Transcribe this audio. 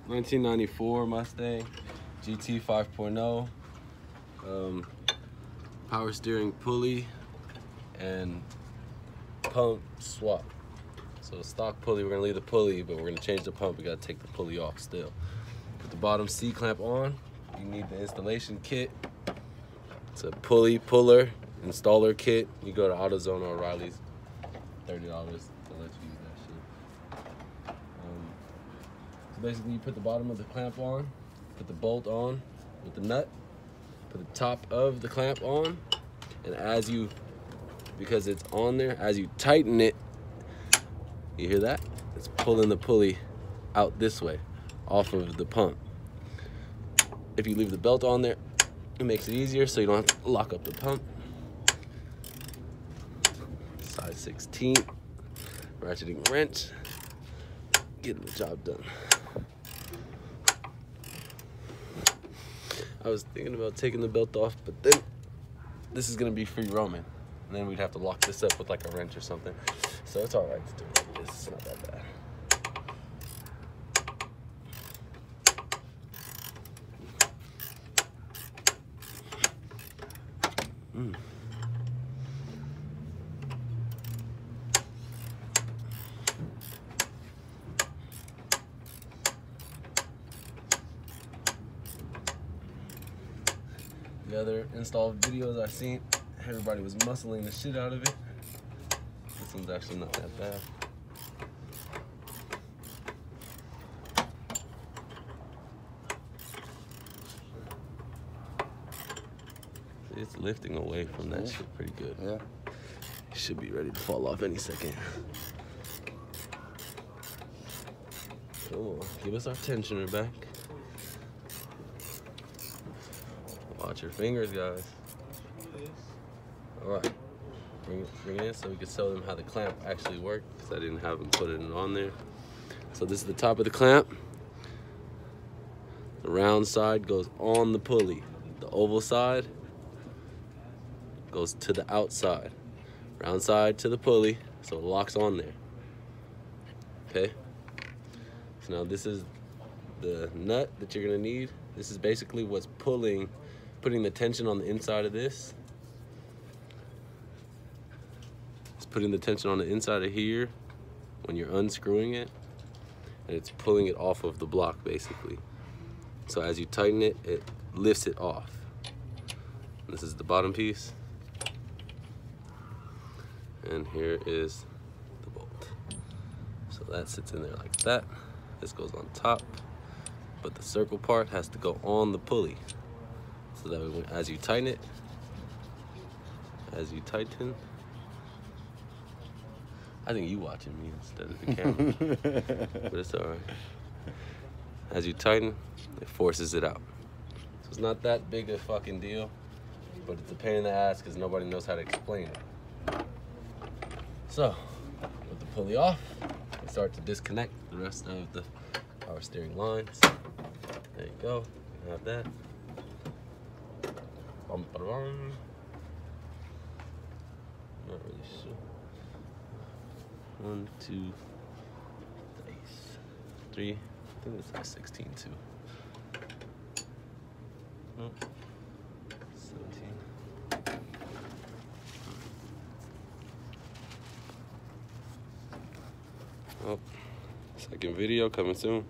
1994 Mustang GT 5.0. Power steering pulley and pump swap. So stock pulley, we're gonna leave the pulley, but we're gonna change the pump. We gotta take the pulley off still. Put the bottom C-clamp on. You need the installation kit. It's a pulley puller installer kit. You go to AutoZone or O'Reilly's, $30 to let you use that shit. So basically you put the bottom of the clamp on, put the bolt on with the nut, put the top of the clamp on, and as you, because it's on there, as you tighten it, you hear that? It's pulling the pulley out this way, off of the pump. If you leave the belt on there, it makes it easier so you don't have to lock up the pump. Size 16, ratcheting wrench, getting the job done. I was thinking about taking the belt off, but then this is gonna be free roaming. And then we'd have to lock this up with like a wrench or something. So it's all right to do it like this, it's not that bad. The other install videos I've seen, everybody was muscling the shit out of it. This one's actually not that bad. It's lifting away from that shit pretty good. Yeah. It should be ready to fall off any second. Cool. Give us our tensioner back. Watch your fingers, guys. All right. Bring it in so we can tell them how the clamp actually worked, because I didn't have them put it on there. So this is the top of the clamp. The round side goes on the pulley. The oval side goes to the outside. Round side to the pulley, so it locks on there. Okay? So now this is the nut that you're gonna need. This is basically what's putting the tension on the inside of this. It's putting the tension on the inside of here when you're unscrewing it, and it's pulling it off of the block basically. So as you tighten it, it lifts it off. This is the bottom piece. And here is the bolt. So that sits in there like that. This goes on top, but the circle part has to go on the pulley. So that way, as you tighten it, I think you watching me instead of the camera, but it's all right. As you tighten, it forces it out. So it's not that big a fucking deal, but it's a pain in the ass because nobody knows how to explain it. So, with the pulley off, we start to disconnect the rest of the power steering lines. There you go, you have that. Bum, ba, bum. Not really sure. 1, 2, 3. I think it's like 16 too. No, 17. Oh, second video coming soon.